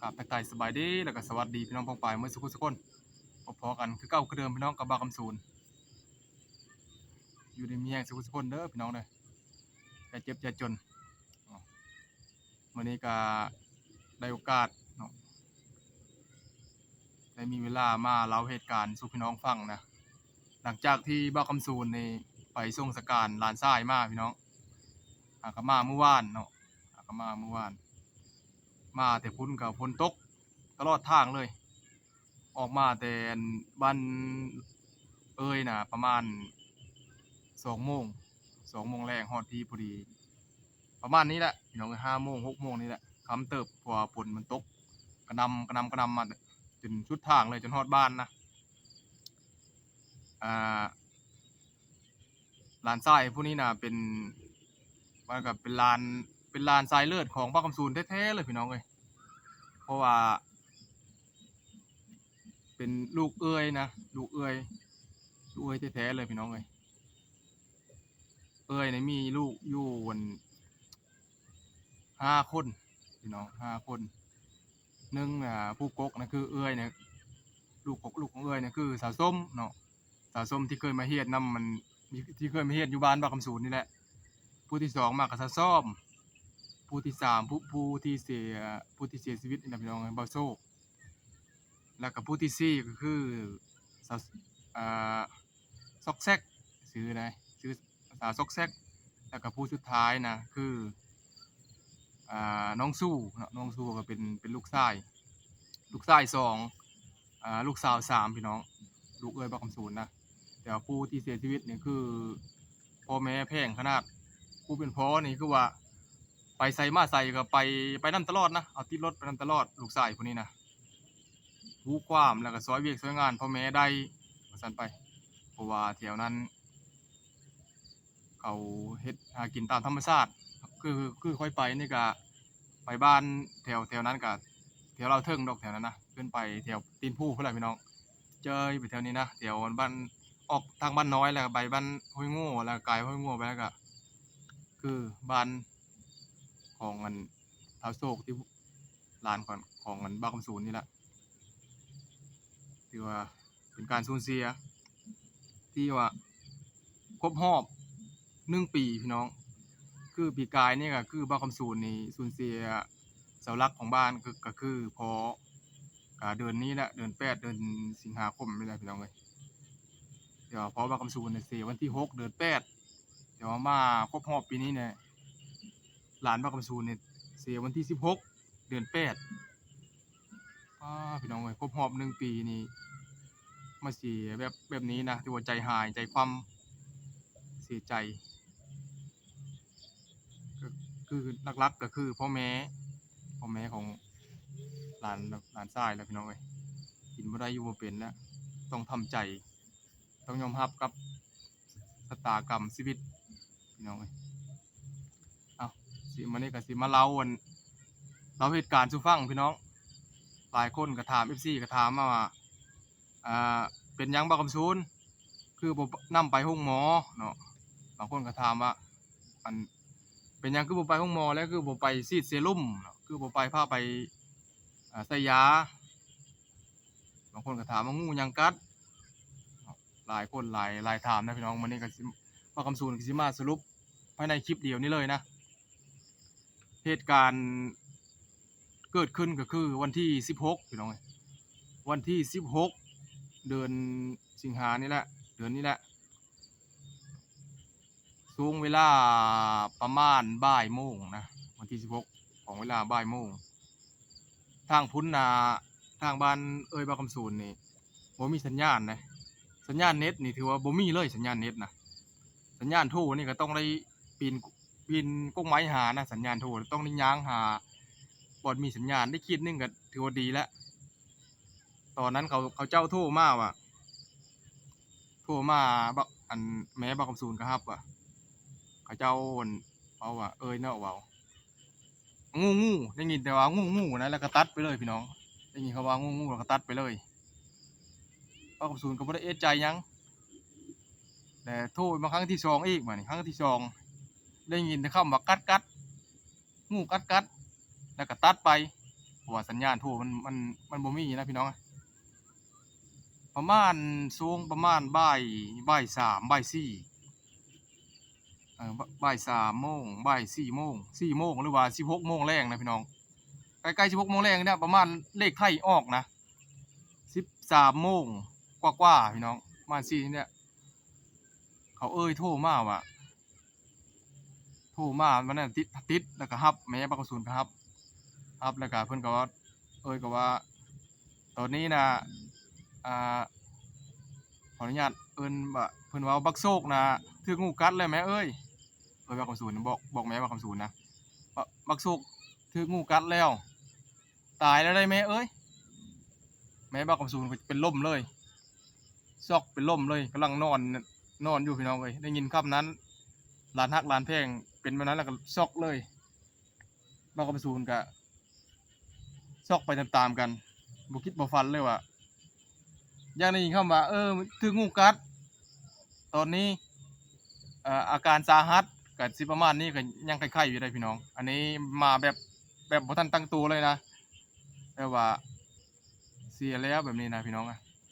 กับทักทายสบายดีแล้วก็สวัสดีพี่น้องพ้องปายเมื่อสักครู่สักคนพอๆกันคือเก่าคือเดิมพี่น้องกับบาวคำศูนย์อยู่ในมีแห่งสักครู่สักคนเด้อพี่น้องเด้ออย่าเจ็บอย่าจนวันนี้ก็ได้โอกาสเนาะได้มีเวลามาเล่าเหตุการณ์สู่พี่น้องฟังนะหลังจากที่บาวคำศูนย์ในไปส่งสการลานทรายมาพี่น้องหากมาเมื่อวานเนาะหากมาเมื่อวานมาแต่พุ่นกับฝนตกตลอดทางเลย ออกมาแต่บ้านน่ะประมาณ2 โมง2 โมงแรงฮอดที่พอดีประมาณนี้แหละพี่น้อง5 โมง 6 โมงนี่แหละคำเติบเพราะว่าฝนมันตกกระหนำมาจนสุดทางเลยจนฮอดบ้านนะอ่าลานทรายพวกนี้น่ะเป็นมันก็เป็นลานทรายเลือดของบ้านคำซูนแท้ๆเลยพี่น้องเอ้ยเพราะว่าเป็นลูกเอ้ยนะลูกเอ้ยแท้ๆเลยพี่น้องเอ้ยเนี่ยมีลูกอยู่วัน5 คนพี่น้อง5 คนหนึ่งผู้กกนะคือเนี่ยลูกของเนี่ยคือสาวส้มเนาะสาวส้มที่เคยมาเฮ็ดนำมันที่เคยมาเฮ็ดอยู่บ้านบ้านคำศูนย์นี่แหละผู้ที่สองมากับสาวส้มผู้ที่สามผู้ที่เสียชีวิตนี่นะพี่น้องเบาโซแล้วก็ผู้ที่สี่ก็คือสาวอ่าซอกแซกชื่ออะไรชื่อสาวซอกแซกแล้วก็ผู้สุดท้ายนะคือน้องสู้เนาะน้องสู้ก็เป็นลูกชายสองลูกสาว3พี่น้องลูกเอ้ยบ้านคำศูนย์นะแต่ว่าผู้ที่เสียชีวิตนี่คือพ่อแม่แพงขนาดผู้เป็นพ่อนี่คือว่าไปใส่มาใส่ก็ไปนั่นตลอดนะเอาติดรถไปนั่นตลอดลูกชายคนนี้นะรู้ความแล้วก็ซอยเวียกซอยงานพ่อแม่ได้ว่าซั่นไปเพราะว่าแถวนั้นเขาเฮ็ดหากินตามธรรมชาติคือค่อยไปนี่ก็ไปบ้านแถวนั้นก็แถวเราเทิงดอกแถวนั้นนะขึ้นไปแถวตีนผู้พุ่นล่ะพี่น้องเจอไปแถวนี้นะแถวบ้านออกทางบ้านน้อยแล้วก็ไปบ้านห้วยโง่แล้วก็ไกลห้วยโง่ไปแล้วก็คือบ้านของมันท้าวโศกที่ลานของมันบ้านคำศูนย์นี่แหละที่ว่าเป็นการสูญเสียที่ว่าครบรอบ1 ปีพี่น้องคือปีกายนี่ก็คือบ้านคำศูนย์นี่สูญเสียเสาหลักของบ้านก็คือพอเดือนนี้แหละเดือน8เดือนสิงหาคมนี่แหละพี่น้องเอ้ยเดี๋ยวพอบ้านคำศูนย์เนี่ยเสียวันที่6เดือน8เดี๋ยวมาครบรอบปีนี้เนี่ยหลานบ้านคำศูนย์เนี่ยเสียวันที่16เดือน8พี่น้องเอ้ยครบรอบ1 ปีนี่มาเสียแบบนี้นะถือว่าใจหายใจคว่ำเสียใจก็คือหลักๆก็คือพ่อแม่ของหลานชายแหละพี่น้องเอ้ยกินบ่ได้อยู่บ่เป็นแล้วต้องทำใจต้องยอมรับกับชะตากรรมชีวิตพี่น้องเอ้ยมื้อนี้ก็สิมาเล่าเหตุการณ์สู่ฟังพี่น้องหลายคนก็ถาม FC ก็ถามมาว่าเป็นหยังบ่คำศูนย์คือบ่นำไปโรงหมอเนาะบางคนก็ถามว่าอันเป็นหยังคือบ่ไปโรงหมอแล้วคือบ่ไปฉีดเซรุ่มเนาะคือบ่พาไปใส่ยาบางคนก็ถามว่างูหยังกัดหลายคนหลายถามนะพี่น้องมื้อนี้ก็สิบ่คำศูนย์ก็สิมาสรุปภายในคลิปเดียวนี้เลยนะเหตุการณ์เกิดขึ้นก็คือวันที่16พี่น้องวันที่16เดือนสิงหานี่แหละเดือนนี้แหละช่วงเวลาประมาณบ่ายโมงนะวันที่16ของเวลาบ่ายโมงทางพุ้นนาทางบ้านบ้านคำศูนย์นี่บ่มีสัญญาณนะสัญญาณเน็ตนี่ถือว่าบ่มีเลยสัญญาณเน็ตนะสัญญาณโทรนี่ก็ต้องได้ปีนกงไม้หานะสัญญาณโทรต้องได้ย่างหาบ่มีสัญญาณได้ขีดนึงก็ถือว่าดีแล้วตอนนั้นเขาเจ้าโทรมาว่ะโทรมาอันแม่บ้านคำศูนย์ก็รับว่ะเขาเจ้าเอาว่าเนาะเว้างูได้ยินแต่ว่างูนะแล้วก็ตัดไปเลยพี่น้องได้ยินเขาว่างูแล้วก็ตัดไปเลยบ้านคำศูนย์ก็บ่ได้เอะใจหยังแต่โทรมาครั้งที่2อีกบัดนี้ครั้งที่2ได้ยินแต่คำว่ากัดงูกัดแล้วก็ตัดไป เพราะว่าสัญญาณโทรมันบ่มีนะพี่น้องประมาณช่วงประมาณบ่าย3บ่าย4บ่าย3โมงบ่าย4โมงหรือว่า16โมงแรงนะพี่น้องใกล้ๆ16โมงแรงเนี่ยประมาณเลขไทยออกนะ13โมงกว่าๆพี่น้องประมาณ4เนี่ยเขาโทรมาว่าโทรมาวันนั้นติดแล้วก็รับแม่บักกระสุนก็รับแล้วก็เพิ่นก็ว่าก็ว่าตอนนี้นะอ่าขออนุญาตว่าเพิ่นว่าบักโซกนะถูกงูกัดแล้วแม่บักคำศูนย์บอกแม่บักคำศูนย์นะบักโซกถูกงูกัดแล้วตายแล้วได้แม่แม่บักคำศูนย์เป็นลมเลยซอกเป็นลมเลยกำลังนอนอยู่พี่น้องได้ยินคำนั้นหลานฮักหลานแพงเป็นแบบนั้นแล้วก็ซอกเลยบักคำศูนย์ก็ซอกไปตามๆกันบ่คิดบ่ฝันเลยว่าอย่างได้ยินคำว่าถูกงูกัดตอนนี้อาการสาหัสก็สิประมาณนี้ก็ยังไข้ๆอยู่ได้พี่น้องอันนี้มาแบบบ่ทันตั้งตัวเลยนะแบบว่าเสียแล้วแบบนี้นะพี่น้อง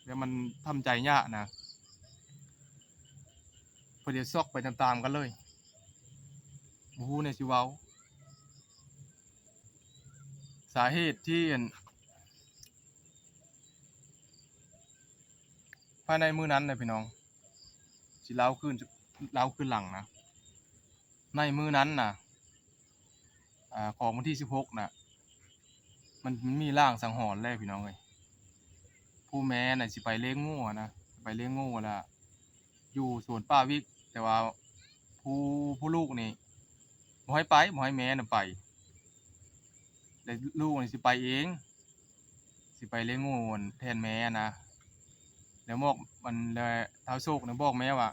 แล้วมันทำใจยากนะเพิ่นจะซอกไปตามๆกันเลยบ่ฮู้แน่สิเว้าสาเหตุที่ภายในมื้อนั้นน่ะพี่น้องสิเล่าคืนหลังนะในมื้อนั้นน่ะของวันที่16น่ะมันมีลางสังหรณ์แล้วพี่น้องผู้แม่น่ะสิไปเลี้ยงงูนะไปเลี้ยงงูแล้วอยู่สวนป่าวิกแต่ว่าผู้ลูกนี่บ่ให้แม่น่ะไปแต่ลูกนี่สิไปเองสิไปเลี้ยงงูแทนแม่นะแล้วแล้วท้าวโชคน่ะบอกแม่ว่า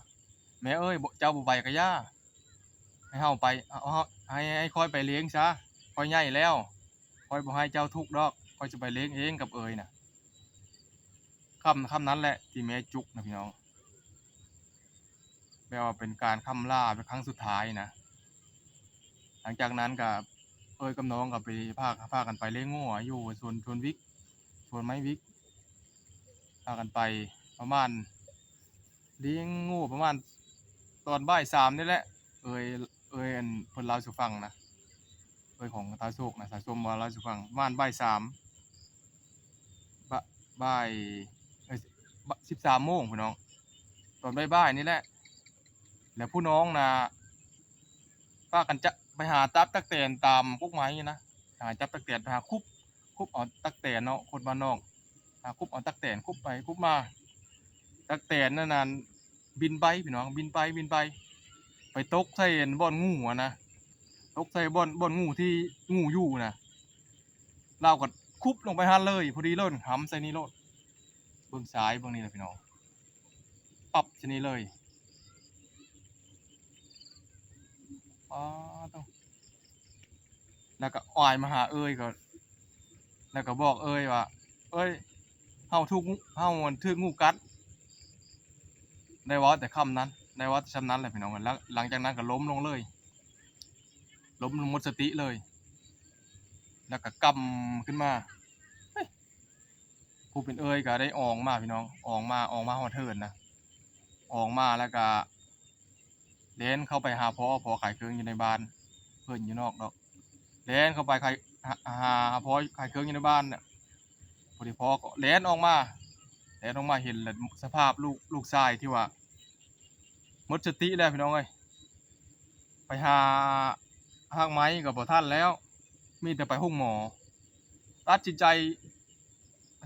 แม่เจ้าบ่ไปก็ย่าให้เฮาไปให้ค่อยไปเลี้ยงซะค่อยใหญ่แล้วค่อยบ่ให้เจ้าทุกข์ดอกค่อยสิไปเลี้ยงเองกับน่ะคำนั้นแหละที่แม่จุกนะพี่น้องแปลว่าเป็นการคำลาเป็นครั้งสุดท้ายนะหลังจากนั้นก็กับน้องก็ไปพากันไปเลี้ยงงูอยู่สวนวิกสวนไม้วิกพากันไปประมาณเลี้ยงงูประมาณตอนบ่าย3นี่แหละอันเพิ่นเล่าสู่ฟังนะของตาโศกนะตาส้มว่าเล่าสู่ฟังประมาณบ่าย3บ่าย13โมงพี่น้องตอนบ่ายๆนี่แหละแล้วผู้น้องนะพากันจะไปหาตั๊กแตนตามพวกไม้นะหาจับตั๊กแตนไปหาคุบเอาตั๊กแตนเนาะคนบ้านนอกหาคุบเอาตั๊กแตนคุบไปคุบมาตั๊กแตนนั่นน่ะบินไปพี่น้องบินไปไปตกใส่บ่อนงูนะตกใส่บ่อนงูที่งูอยู่นะเราก็คุบลงไปหันเลยพอดีเลยหำใส่นี่โลดเบื้องซ้ายเบื้องนี้นะพี่น้องปับชนี้เลยต้องแล้วก็อ้อยมาหาก็แล้วก็บอกว่าเฮาถูกงูกัดได้เว้าแต่คำนั้นได้เว้าแต่คำนั้นแหละพี่น้องแล้วหลังจากนั้นก็ล้มลงเลยล้มลงหมดสติเลยแล้วก็กำขึ้นมาผู้เป็นก็ได้ออกมาพี่น้องออกมาฮอดเทินนะออกมาแล้วก็เล่นเข้าไปหาพ่อขายเครื่องอยู่ในบ้านเพิ่นอยู่นอกดอกเล่นเข้าไปหาพ่อขายเครื่องอยู่ในบ้านน่ะพอดีพ่อก็เล่นออกมาเห็นแล้วสภาพลูกชายที่ว่าหมดสติแล้วพี่น้องไปหาหากไม้ก็บ่ทันแล้วมีแต่ไปห้องหมอตัดสินใจ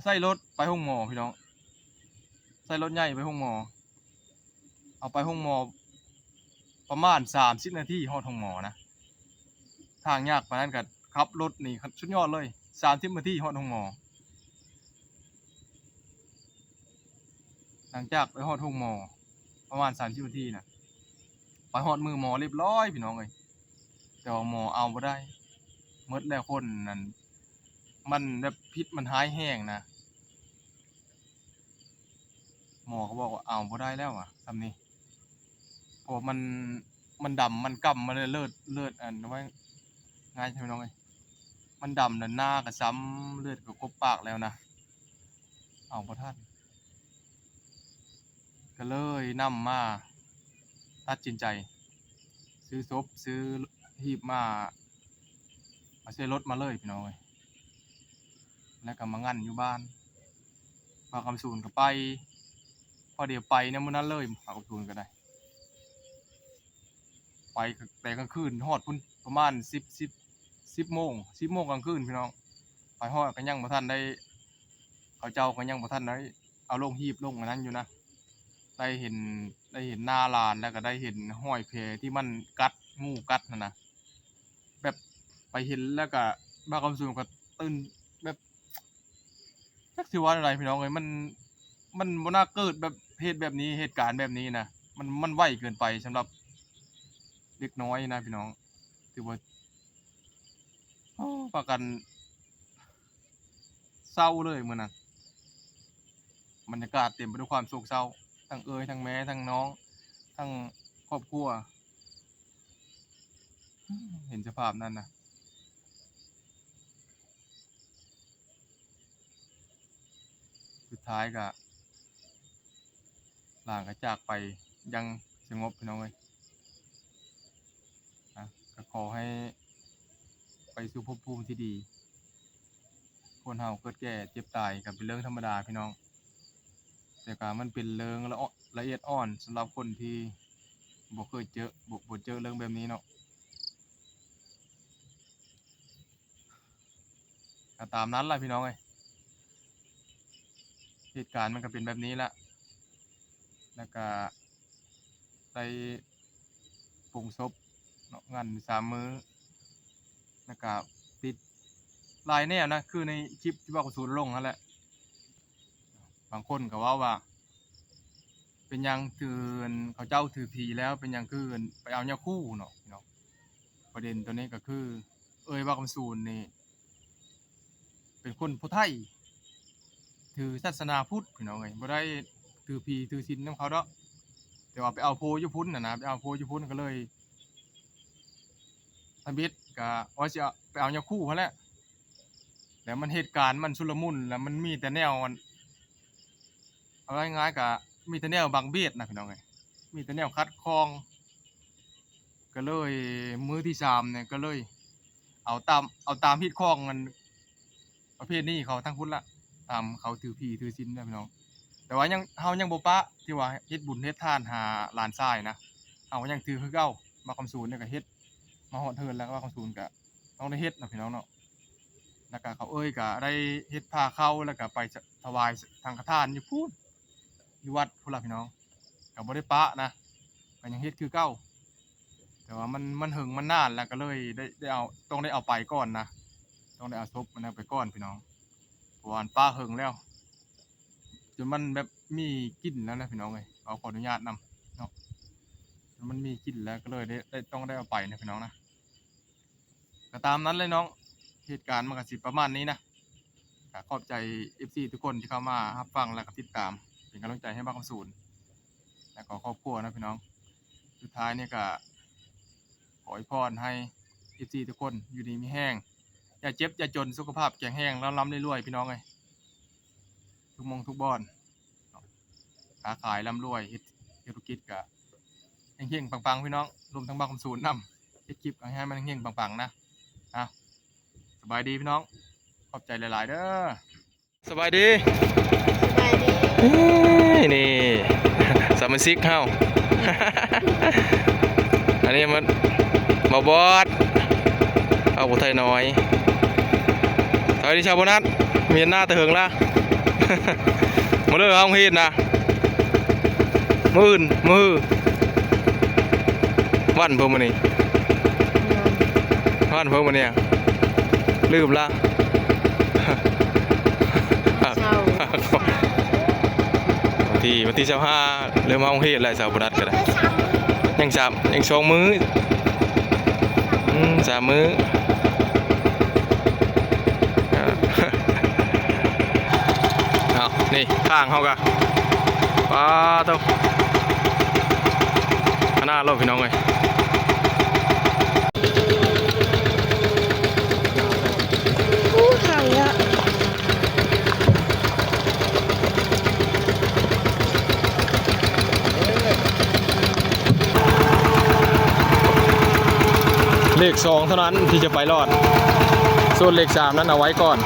ใส่รถไปห้องหมอพี่น้องใส่รถใหญ่ไปห้องหมอเอาไปห้องหมอประมาณ30นาทีฮอดห้องหมอนะทางยากปานนั้นก็ขับรถนี่สุดยอดเลย30นาทีฮอดห้องหมอหลังจากไปฮอดห้องหมอประมาณ30นาทีน่ะไปฮอดมือหมอเรียบร้อยพี่น้องแต่ว่าหมอเอาบ่ได้หมดแล้วคนนั่นมันแบบพิษมันร้ายแรงนะหมอเขาบอกว่าเอาบ่ได้แล้วส่ำนี้เพราะมันดำมันกำมาเลยเลือดอันไว้ง่ายพี่น้อง มันดำนั่นหน้าก็ซ้ำเลือดก็กบปากแล้วนะเอาบ่ทันก็เลยนำมาตัดสินใจซื้อศพซื้อหีบมาใส่รถมาเลยพี่น้องเอ้ยแล้วก็มางั้นอยู่บ้านพาคำสูนก็ไปพอเดี๋ยวไปเนี่ยมื้อนั้นเลยพาคำสูนก็ได้ไปแต่กลางคืนฮอดพุ่นประมาณ10 โมงกลางคืนพี่น้องไปฮอดก็ยังบ่ทันได้เขาเจ้าก็ยังบ่ทันได้เอาลงหีบลงอันนั้นอยู่นะได้เห็นหน้าลานแล้วก็ได้เห็นห้อยแผลที่มันกัดงูกัดนั่นนะแบบไปเห็นแล้วก็บ้าคำสูนก็ตื่นแบบจักสิว่าอะไรพี่น้องเอ้ยมันบ่น่าเกิดแบบเหตุแบบนี้เหตุการณ์แบบนี้นะมันไวเกินไปสำหรับเด็กน้อยนะพี่น้องถือว่าพากันเศร้าเลยมื้อนั้นบรรยากาศเต็มไปด้วยความโศกเศร้าทั้งเอ๋ยทั้งแม่ทั้งน้องทั้งครอบครัวเห็นสภาพนั้นนะสุดท้ายก็หลานก็จากไปยังสงบพี่น้องเอ้ยนะก็ขอให้ไปสู่ภพภูมิที่ดีคนเฮาเกิดแก่เจ็บตายก็เป็นเรื่องธรรมดาพี่น้องแต่ก็มันเป็นเรื่องละเอียดอ่อนสำหรับคนที่บ่เคยเจอบ่เจอเรื่องแบบนี้เนาะก็ตามนั้นล่ะพี่น้องเอ้ยเหตุการณ์มันก็เป็นแบบนี้ละแล้วก็ได้ปรุงศพเนาะงั้น3 มื้อแล้วก็ติดหลายแนวนะคือในคลิปที่ว่าเขาสูนลงนั่นแหละบางคนก็ว่าเป็นหยังถือเขาเจ้าถือผีแล้วเป็นหยังคือไปเอายาคู่เนาะพี่น้องประเด็นตัวนี้ก็คือว่าคำสูนนี่เป็นคนพุทธไทยถือศาสนาพุทธพี่น้องเอ้ยบ่ได้ถือผีถือศีลนำเขาดอกแต่ว่าไปเอาโพอยู่พุ่นน่ะนะไปเอาโพอยู่พุ่นก็เลยทำบิดก็ว่าสิไปเอายาคู่หั่นแหละแล้วมันเหตุการณ์มันชุลมุนแล้วมันมีแต่แนวเอาง่ายๆก็มีแต่แนวบังเบียดนะพี่น้องเอ้ยมีแต่แนวคัดคองก็เลยมื้อที่3เนี่ยก็เลยเอาตามฮิตคองกันประเภทนี้เขาทั้งพุ่นละตามเขาถือผีถือศีลนะพี่น้องแต่ว่าเฮายังบ่ปะที่ว่าเฮ็ดบุญเฮ็ดทานหาหลานชายนะเฮาก็ยังถือคือเก่ามาคำสูนเนี่ยก็เฮ็ดมาฮอดเทินแล้วก็ว่าคำสูนก็ต้องได้เฮ็ดนะพี่น้องเนาะแล้วก็เขาก็ได้เฮ็ดผ้าเข้าแล้วก็ไปถวายสังฆทานอยู่พู้นอยู่วัดพุ่นล่ะพี่น้องก็บ่ได้ปะนะก็ยังเฮ็ดคือเก่าแต่ว่ามันหึงมันนานแล้วก็เลยได้เอาต้องได้เอาไปก่อนนะต้องได้เอาศพมันไปก่อนพี่น้องเพราะว่าป้าหึงแล้วจนมันแบบมีกลิ่นแล้วนะพี่น้องเอ้ยขออนุญาตนำเนาะมันมีกลิ่นแล้วก็เลยได้ต้องได้เอาไปนะพี่น้องนะก็ตามนั้นเลยน้องเหตุการณ์มันก็สิประมาณนี้นะก็ขอบใจ FC ทุกคนที่เข้ามารับฟังและก็ติดตามเป็นกำลังใจให้บ้านคำสูนและก็ครอบครัวนะพี่น้องสุดท้ายนี่ก็ขออวยพรให้ FC ทุกคนอยู่ดีมีแห้งอย่าเจ็บอย่าจนสุขภาพแข็งแรงร่ำรวยพี่น้องเอ้ยทุกทุกบ่อนค้าขายร่ำรวยเฮ็ดธุรกิจก็เฮงๆปังๆพี่น้องรวมทั้งบ้านคำสูนนำเฮ็ดคลิปให้มันเฮงๆปังๆนะสบายดีพี่น้องขอบใจหลายๆเด้อสบายดีนี่สมาชิกเฮา อันนี้มันบอบอสเอาผู้ไทยน้อยสวัสดีชาวโบนัสมีหน้าตะเหิงละมาเลยห้องฮีดนะมือวันเพิ่มมานี่วันเพิ่มมาเนี่ยลืมละวันที่25เริ่มห้องฮีดอะไรชาวโบนัสกันเลยยัง2 มื้อ3 มื้อเอานี่ข้างเขากะป้าเต้าหน้าเราพี่น้องเลย เลข2เท่านั้นที่จะไปรอดส่วนเลข3นั้นเอาไว้ก่อน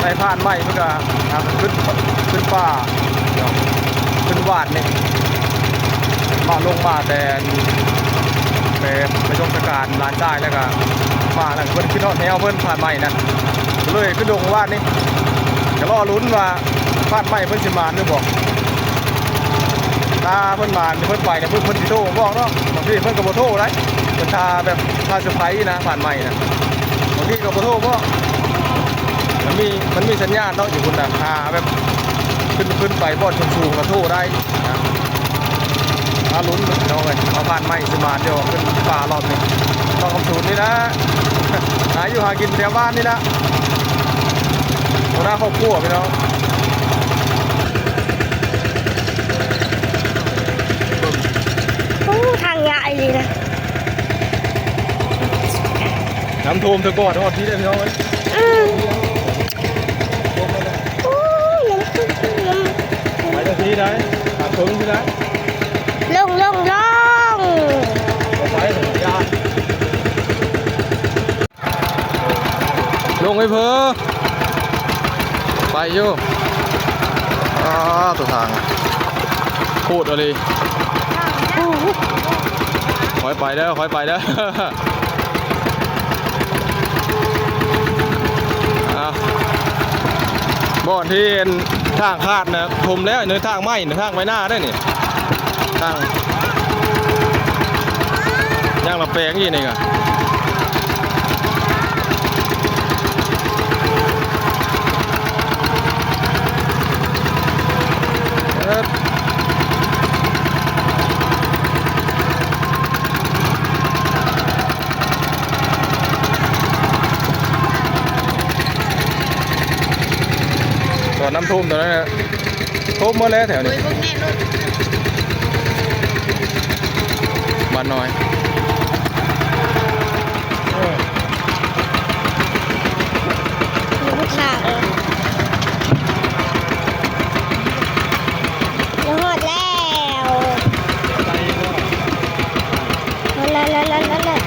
ไปผ่านใหม่เพื่อขึ้นป่าขึ้นวาดนี่มาลงมาแต่ไปชมสการร้านได้แล้วก็มาแล้วเพิ่นขึ้นแนวเพิ่นผ่านใหม่นั่นเลยขึ้นลงวาดนี่จะรอลุ้นว่าผ่านใหม่เพิ่นสิมาหรือบอกถ้าเพิ่นมาเพิ่นไปเนี่ยเพิ่นสิโทรบอกเนาะบางทีเพิ่นก็บ่โทรได้เพิ่นทาแบบทาเซอร์ไพรส์นะผ่านใหม่น่ะบางทีก็บ่โทรบ่มันมีสัญญาณเนาะอยู่บนราคาแบบขึ้นไปบอดสูงๆกระทู้ได้นะถ้าลุ้นน้องเลยเอาผ่านไม่สมาร์ทเดียวขึ้นป่ารอบนี้ต้องคำสูตรนี่นะหาอยู่หากินแถวบ้านนี่นะหัวหน้าครอบครัวพี่น้องทางใหญ่เลยนะน้ำท่วมเธอก่อนทอดที่ได้พี่น้องเลยไปตรงที่ได้หาถึงที่ได้ลงไปสัญญาณลงไปเพอไปอยู่ตัวทางโคตรเลยคอยไปเด้อบ่อนที่ทางคาดนะทมแล้วเนื้อทางไหมเนื้อทางไว้หน้าได้นี่ทางย่างละแปลงยี่นี่กตอนน้ำท่วมตอนนั้นนะท่วมหมดแล้วแถวนี้บ้านน้อยลูกหลานยังหมดแล้วแล้ว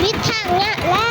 มิดทางเนี้ยแล้ว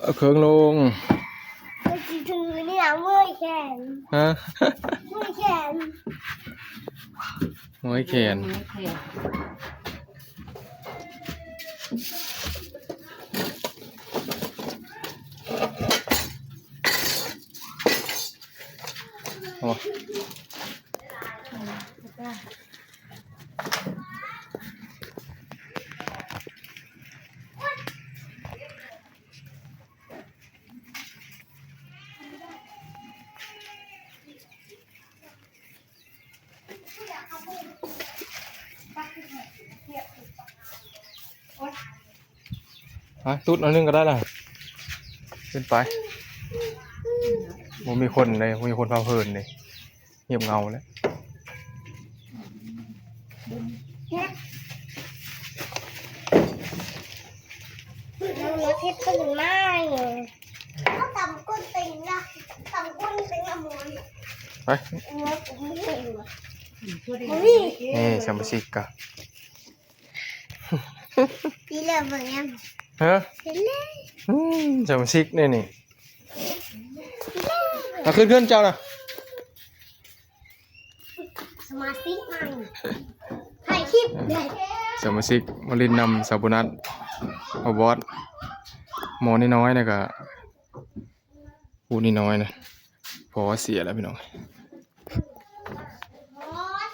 เอาเครื่องลง มันจะถือนี่นะมือแขน ฮะ มือแขน หัวแขน โอเค โอ้ตุ๊ดอันนึงก็ได้ล่ะขึ้นไปบ่มีคนเลยบ่มีคนพาเพลินเลยเงียบเงาแล้ว น้องนักเทศตื่นมากเลยเขาตำก้นติงนะตำก้นติงละมุน ไป เนื้อผมไม่เห็นว่ะ นี่สมาชิกกะ พี่เลิฟเหมือนกัน ฮะ พี่เลิฟ สมาชิกนี่เอาขึ้นเจ้านะ สมาธิมันถ่ายคลิปเลย สมาชิกมารินนำสาบุนัทเอาบอสหมอนี่น้อยนะกะผู้นี่น้อยนะพอเสียแล้วพี่น้อง บอส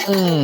อืม